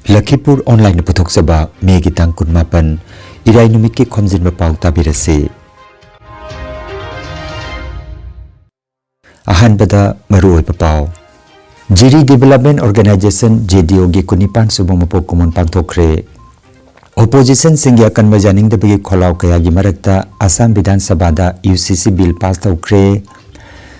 Lakhipur Online Puthok Megi Tang Kunmapan Irai Numiki Khomjinba Pao Tabirasi Ahanbada Maru Pao Jiri Development Organization JDO Gi Kunipan Subamapo Kumon Pangthokre Opposition Singya Kanmajaning the Bigi Kholau Kayagi Marakta Assam Bidhan Sabada UCC Bill passed Thokre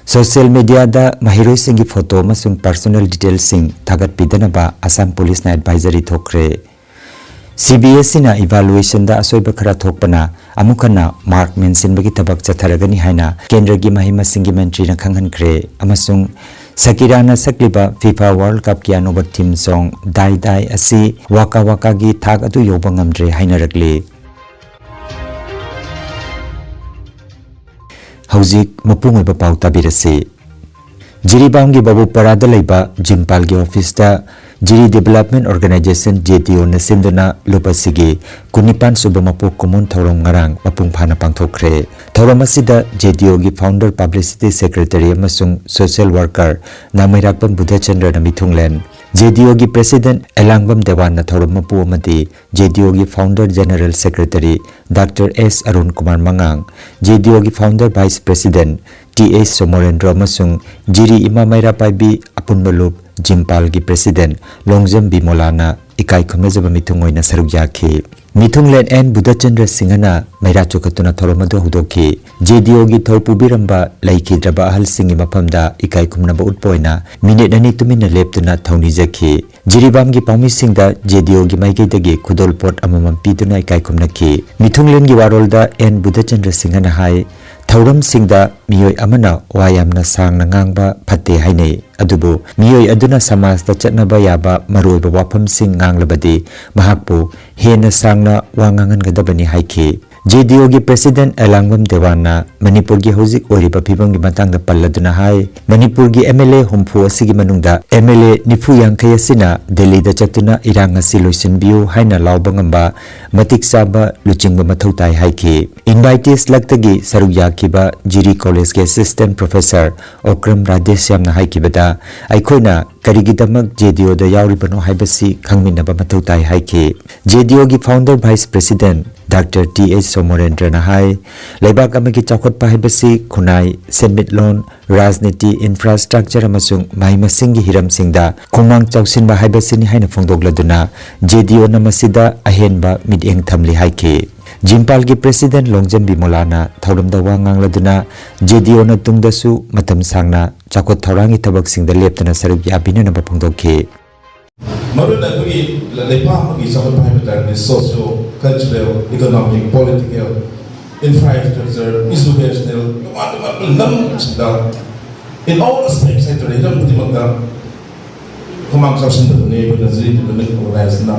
Social media da Mahiroi Singi photo masung personal details sing Thagat Pidanaba Assam Police na advisory thokre CBSE na evaluation da asoiba khara thokpana amukana mark mention bagi tabak chatharagani haina kendra gi mahima singi mantri na khanghankhre amasung Sakira na sakliba FIFA World Cup ki anoba team song Dai Dai asi waka waka gi thak atu yoba ngamdre hainarakle Hauzik mapung oiba pau tabirase Jiribam gi babu parada leiba Jimpal gi office da Jiri Development Organization JTO na simdana lupasigi kunipan subamapo common thorong ngarang mapung phana pangthokre thoram asida JTO gi founder publicity secretary amasung social worker Namairakpam Budhachandra na mithunglen JDO gi president Elangbam Dewan na thoram mapu amati JDO gi founder general secretary Dr. S Arun Kumar Mangang JDO gi founder vice president TS Somorendra amasung Jiri Ima Maira Paibi Apunbalup Jimpal gi president Longjam Bimolana ikai khomjaba mithungoi na saruk yakhe Mithunglen N Budhachandra Singhana Maira chokatuna thoromado hudoki JDO gi thopu biramba laiki draba ahal singi mapamda ikai khumnaba utpoina minute ani tumina leptuna thoni jakhi Jiribam gi pawmi singda JDO gi maigei dagi khudol pot amamam pituna ikai khumnaki Mithunglen gi warolda N Budhachandra Singhana hai Thauram singda miyoi amana wayamna sangna ngangba phatte hainei adubu miyoi aduna samaj da chatnaba yaba maroiba wafam sing nganglabadi mahakpu hena sangna wangangan gadabani haikhe JDO gi president Elangbam Dewana Manipur gi hojik oriba phibam gi matangda palladuna hai Manipur gi MLA humpu asigi manungda MLA nifu yangkhai asina Delhi da chatuna irang asi loisinbiu haina laubangamba matik saba luchingba mathautai haikhe invitees laktagi saruk yakiba Jiri College ge assistant professor Okram Radhesyam na haikibada aikhoina karigidamak JDO da yauribano haibasi khangminaba mathautai haikhe JDO gi founder vice president Dr. T.H. Somorendra na hai Laibak amagi chawkhatpa haibasi khunai semitlon rajniti infrastructure amasung mahimasiꯡgi hiramsingda khumang chawsinba haibasini haina phongdokladuna JDO na masida ahenba mideng thamli haike Jimpal gi president Longjam Bimolana thauramda wangangladuna JDO na tungdasu matam sangna chawkhat thaurangi thabaksingda leptana saruk yabina na phongdokhe Maruna kuri lepa kuri sahabat paham the socio cultural economic political infrastructure educational in all aspects I told them putting up kumang sausin the neighbor the city development organized na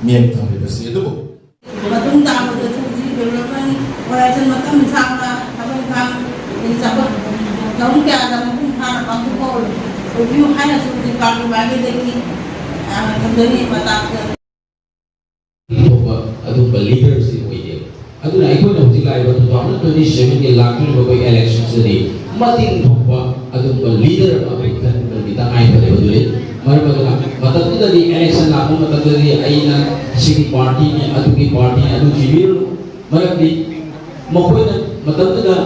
miem thang the city do matung ta the city development organization matam sangna abang kang in sabat kaum kya ada mungkin hana kamu ko review hana sudah kami bagi deki kembali mata adumba leaders in way aduna aikona hujilai ba 2027 ke lakul ba elections ni mating thokpa adumba leader ba kan kita ai ba dule marba matak dari election la matak dari aina sini party ni aduki party adu jibir marbi mokoina matak da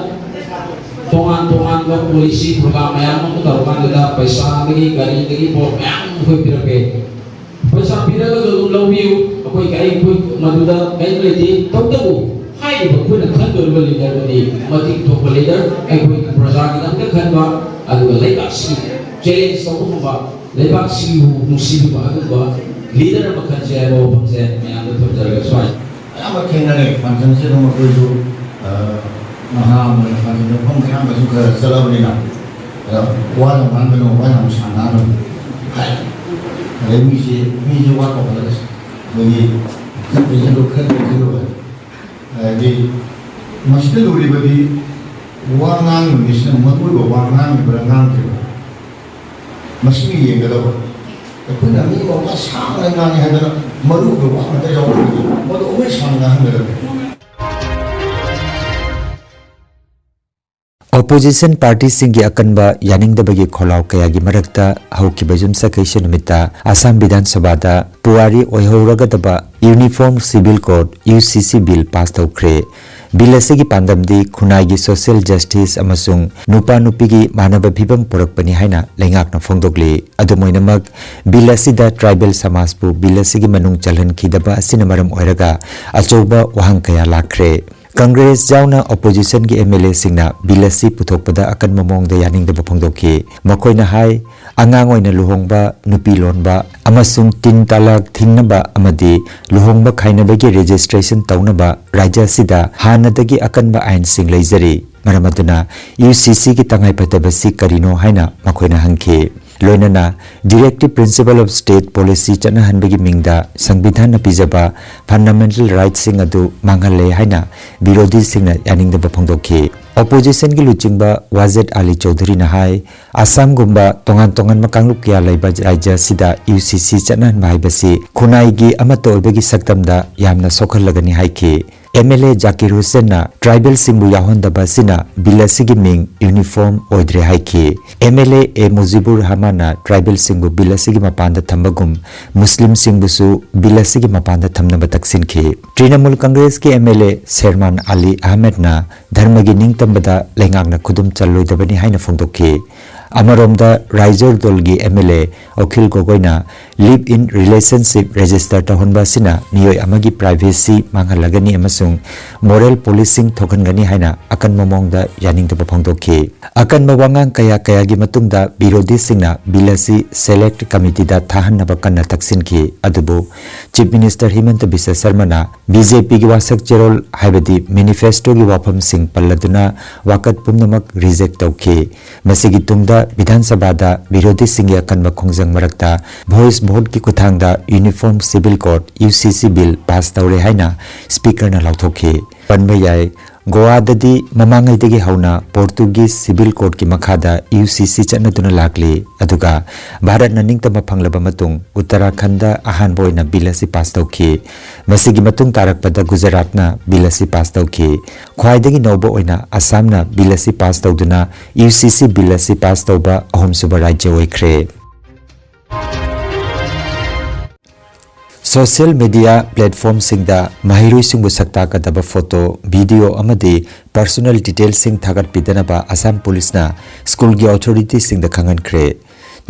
tongan wa polisi program yang mengutarukan kita paisa lagi gari lagi po yang koi pirape paisa piraga do lawbiu koi kai koi maduda kai leti tawtabu hai ba koi na khan do leader ni mati to leader ai koi praja kita ka khan ba adu leibak si challenge so ba leibak si musib ba adu ba leader ba khan je ro pangse yang do thjar ga swai ama khenna ne function se no ko do Maha mengenai pengkhian baju ke selalu ni nak, wajah mana no wajah musana no, hai, ada misi wajah apa lagi, jadi kerja lo, jadi masih tu boleh bagi wangan misi mahu wangan berangan tu, masih ni yang kata, tapi ni orang sangat ni ada mahu wangan tu jauh, mahu orang sangat ni ada. Opposition party singi akanba yaningdabagi kholaw kayagi marakta haukiba jumsa kaisa numita Assam Vidhan Sabha da puari oihoragadaba Uniform Civil Code UCC bill pass tawkhre bill asigi pandamdi khunai social justice amasung nupa nupigi manaba bhibam porakpani haina lengakna phongdokli adumoinamak bill asida tribal samaj pu bill asigi manung chalhan khidaba asina maram oiraga achoba wahang kaya lakhre Congress jauna opposition gi MLA singna bilasi puthokpada akan mamongda yaningda phongdoki makoina hai angang oina luhongba nupi lonba amasung tin talak thingnaba amadi luhongba khainabagi registration tawnaba rajya sida hanadagi akanba ain sing leizari maramaduna UCC gi tangai patabasi karino haina makoina hangke loinana directive principle of state policy chana hanbagi mingda संविधान पिजबा fundamental rights sing adu manghale haina birodi singna yaningda phongdokhi opposition gi luchingba Wazid Ali Chaudhary na hai Assam gumba tongan makangluk kya laiba rajya sida UCC chana hanbasi khunai gi amato obegi saktamda yamna sokhal lagani haiki MLA Zakir Hussain na tribal singbu yahondaba sina bilasi gi ming uniform oidre haiki MLA A Mujibur Hamana tribal singbu bilasi gi mapanda thambagum Muslim singbu su bilasi gi mapanda thamnaba taksin ki Trinamool Congress ki MLA Sherman Ali Ahmed na dharma gi ningtambada lengakna khudum challoidabani haina phongdokki Amaromda Raizor Dolgi MLA Okhil Gogoina live in relationship register tahonba sina niyoi amagi privacy manghalagani amasung moral policing thokangani haina akan momongda yaning taba phongdokhi akan mawangang kaya gi matungda birodi singna bilasi select committee da thahan nabakanna taksin ki adubu chief minister Himanta Biswa Sarma na BJP gi wasak cherol haibadi manifesto gi wafam sing palladuna wakat pumnamak reject tawki masigi tungda Vidhan Sabha da birodi singya kanba khongjang marakta voice vote ki kuthangda Uniform Civil Code UCC bill pass tawre haina speaker na lauthokhi panbayai Goa dadi mamangai dagi hauna Portuguese Civil Code ki makhada UCC chanaduna lakli aduga Bharat na ningtama phanglaba matung Uttarakhand da ahan boina bilasi pass tawki masigi matung tarakpada Gujarat na bilasi pass tawki khwaidagi nobo oina Assam na bilasi pass tawduna UCC bilasi pass tawba ahom suba rajya oikhre Social media platform singda mahirui singbu sakta kadaba photo video amadi personal details sing thagat pidanaba Assam police na school gi authority singda khangan khre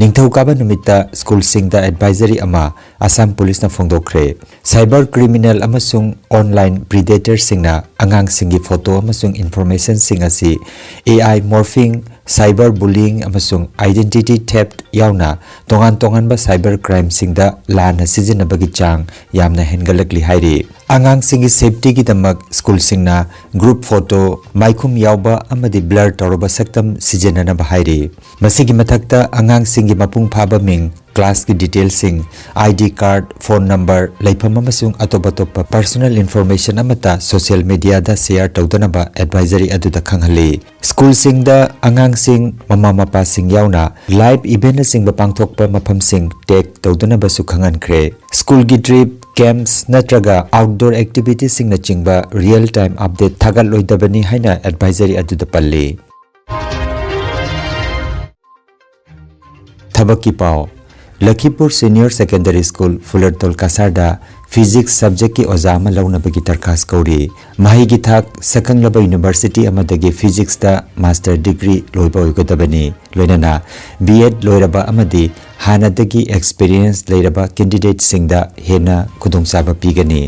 ningthau kaba numita school singda advisory ama Assam police na phongdokre cyber criminal amasung online predator singna angang singi photo amasung information sing asi AI morphing cyber bullying amasung identity theft yauna tongan ba cyber crime singda lana sijinabagi chang yamna hengalakli hairi angang singi safety gi damak school singna group photo maikhum yauba amadi blur toroba saktam sijinana bahairi masigi mathakta angang singi mapung phaba ming class ki details sing ID card phone number laifam amasung atopa personal information amata social media da share tawdana ba advisory aduda khanghali school sing da angang sing mama mapa sing yauna live event sing ba pangthokpa mafam sing tag tawdana ba su khangan khre school gi trip camps natraga outdoor activities sing na chingba real time update thagal loidabani haina advisory aduda palli thabaki pao Lakhipur Senior Secondary School Fulartol Kasarda Physics subject ki ozama launa bagi tarkas kauri mahi gi thak Sakanglaba University amadagi physics da master degree loiba oigodabani loinana B.Ed loiraba amadi hanadagi experience leiraba candidate singda hena khudongchaba pigani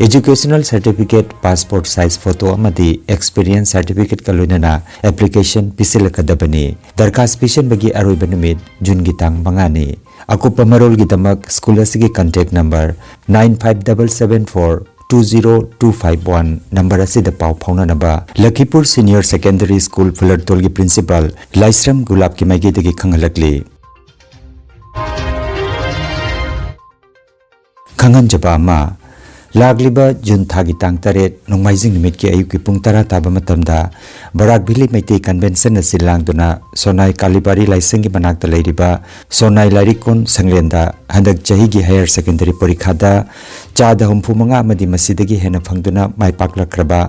educational certificate passport size photo amadi experience certificate ka loinana application pisilakadabani darkas pishan bagi aroiba numit June gi tang mangani akupa marol gi damak school asigi contact number 9577420251 number asida pau phauna naba Lakhipur Senior Secondary School Fulartol gi principal Laisram Gulab ki maigi degi khangalakli khangan jaba ma Lagliba Jun Thagi Tang Taret Nongmaijing Nimit ki ayuk ki pung tara taba matamda Barak Bili Maiti Convention na silang duna Sonai Kalibari Laisengi Manakta Lairiba Sonai Larikon Sanglenda Handak Jahi gi Higher Secondary Porikhada चादा हुम्फुमंगा अमदि मसिदगी Hena फंगदुना my पाकलक्रबा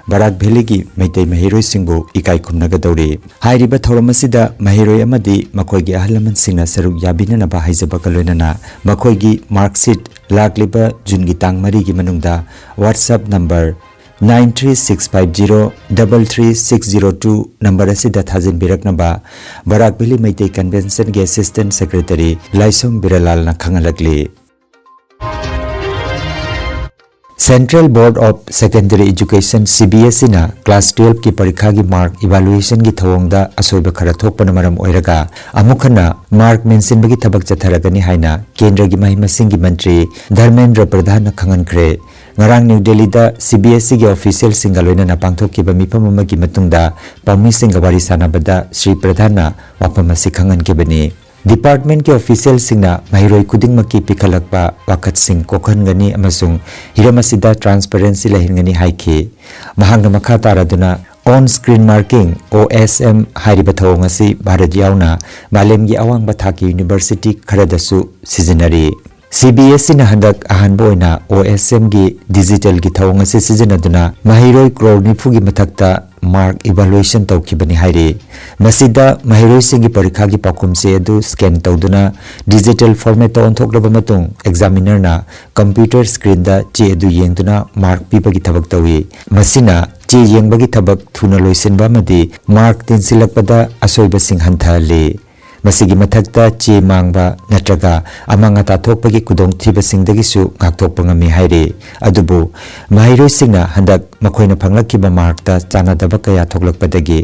Barack भेलीगी Meitei महिरोय सिंगबु इकाय खुमनगदौरे हाइरिबा थौरमसिदा महिरोय अमदि मखोयगी अहलमन सिंगना सरुक याबिननबा हाइजबका लोइनना मखोयगी marksheet लाक्लिबा जुनगी तांग मरीगी मनुंगदा WhatsApp number 93650333602 number असिदा थाजिन बिरकनबा Barack भेली Meitei convention के assistant secretary लाइसोंग बिरलाल ना खंगलगली central board of secondary education CBSE ना class 12 की परीक्षा की mark evaluation की थवंगदा असोइब खरा थोकपन मरम ओइरगा अमुखना मार्क मेंसिनबगी थबक चथरगनी हाइना केंद्र की महिमा सिंह की मंत्री Dharmendra Pradhan खंगनख्रे ngarang New Delhi da CBSE ge official singa loina na pangthokkiba mifam amagi matungda paumi singa wari sanabada Sri Pradhana wapama sikhangan kebani Department ke official singna mahiroi kuding maki pikhalakpa wakat sing kokhangani amasung hiramasida transparency lahingani haike mahangna makha taraduna on screen marking OSM hairiba thawngasi bharat yauna malemgi awangba thaki university kharadasu sizinari CBSE na handak ahanbo ina OSM gi digital gi thawngasi sizinaduna mahiroi crore nifu gi mathakta mark evaluation tawkibani haire masida mahiroi singi parikha gi pakumse adu scan tawduna digital format on thoklaba matung examiner na computer screen da che adu yengduna mark pibagi thabak tawi masina che yengbagi thabak thuna loisenba madi mark tinsilakpada asoiba sing hanthale masigi mathakta che mangba natraga amanga ta thokpagi kudong thiba singdagisu ngakthokpa ngami haire adubu mahiroi singna handak makhoina phanglakiba markta chanadaba kaya thoklakpadagi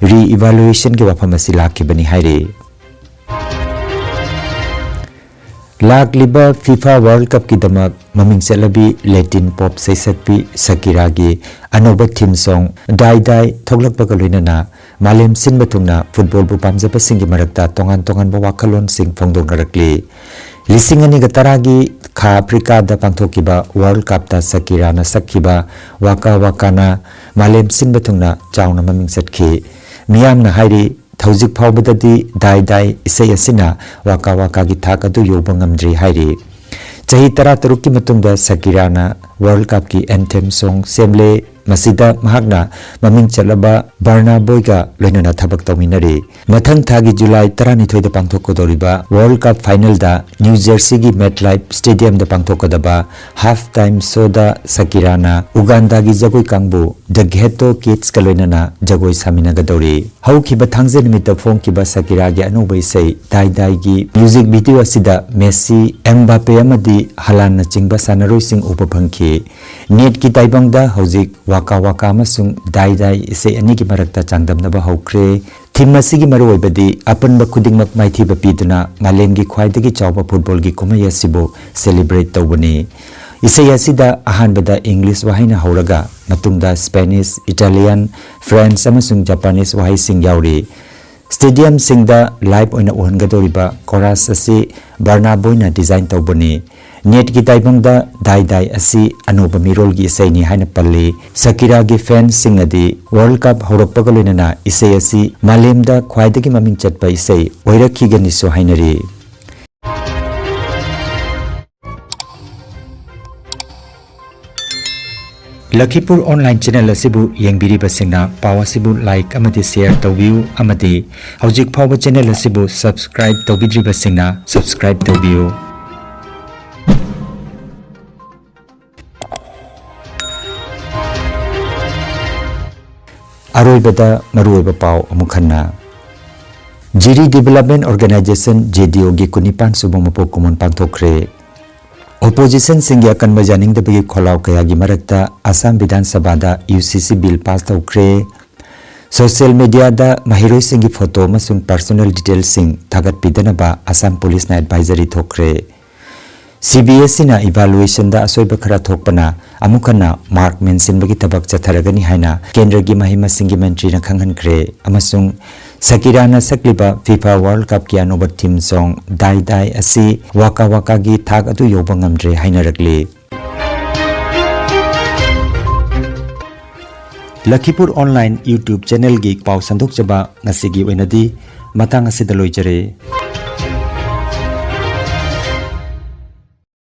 re evaluation ge wafam asi lakhibani haire लाखलिबा FIFA World Cup की दमक ममिंग चलबी Latin pop सैसक्पी Shakira की अनोबा theme song दाई दाई थोगलकपगा लोइनना मालेम सिनबा थुंगना football बु पामजबा सिंगी मरकता तोंगान तोंगान बा वाखलोन सिंग फोंगदोंगरकली लिसिंग अनि गतरागी खा Africa दा पांथोकिबा world cup ता Shakira ना सखिबा वाका वाकाना मालेम सिनबा थुंगना चाउना ममिंग सटखी मियाम ना हाइरी थौजिक फावबददी दाई दाई इसै असिना वाका वाका की थाक अदु योबा ngamdri हाइरे चाही 13 की मतुंगदा सकीराना वर्ल्ड कप की एंथेम सॉन्ग सेमले मसिदा महागना ममिंग चलबा बर्ना बोयगा लोइनना थबक तौमिनरे मथंग थागी जुलाई 12 दा पांथोकदोरिबा वर्ल्ड कप फाइनल दा न्यू जर्सी की मेटलाइफ स्टेडियम दा पांथोकदबा हाफ टाइम शो दा सकीराना उगांडा की जगोई कांगबु द गेटो किड्स का लोइनना जगोई सामिनागदोरि हौखिबा थांजे निमित फोंखिबा सकीरा गे अनोबै सै दाई दाई की म्यूजिक वीडियो असिदा मेसी एम्बापे अमदी हलान ना चिंगबा सानरोई सिंग उप फंखि नेट की ताइबंगदा हौजिक वाका वाका मसुंग दाई दाई इसे अनि की मरकता चांगदमनबा हौख्रे थीम असिगी मरुओइबदी अपनबा खुदिंगमक माइथीबा पीदुना मालेमगी ख्वाइदगी चावबा फुटबॉल की कुमाई असिबो सेलिब्रेट तौबनी इसे असिदा अहानबदा इंग्लिश वाहिना हौरगा मतुंगदा स्पेनिश इटालियन फ्रेंच अमसुंग जापानीज वाहि सिंग याउरी स्टेडियम सिंगदा लाइव ओइना उहनगदोरिबा कोरस असि बर्नाबोइना डिजाइन तौबनी नेट की ताइबंगदा दाई दाई असि अनोबा मिरोल की इसैनी हाइना पल्ली सकीरा की फैंस सिंगदी वर्ल्ड कप हौरकपगा लोइनना इसै असि मालेमदा ख्वाइदगी ममिंग चटपा इसै ओइरखिगनिसो हाइनरी Lakhipur online channel asibu yengbiriba singna paw asibu like amadi share tawbiu amadi hojik phawba channel asibu subscribe tawbidriba singna subscribe tawbiu aroibada maruiba paw amukhanna Jiri Development Organization JDO gi kunipan subong mapo kumon pangthokre Opposition singi akan bajaning da bagi kholaw kaya gi marakta Assam Vidhan Sabha da UCC bill pass tawkre Social media da mahiroi singi photo masung personal details sing thagat pidanaba Assam Police na advisory thokre CBSE na evaluation da asoiba khara thokpana amukana mark mention bagi tabak chatharagani haina kendra gi mahima singi mantri na khanghankre amasung Sakirana sakliba FIFA World Cup ki anoba team song dai dai asi waka waka gi thak atu yoba ngamdre hainarakli Lakhipur Online YouTube channel gi paw sandok chaba ngasigi oinadi matang asidaloi jare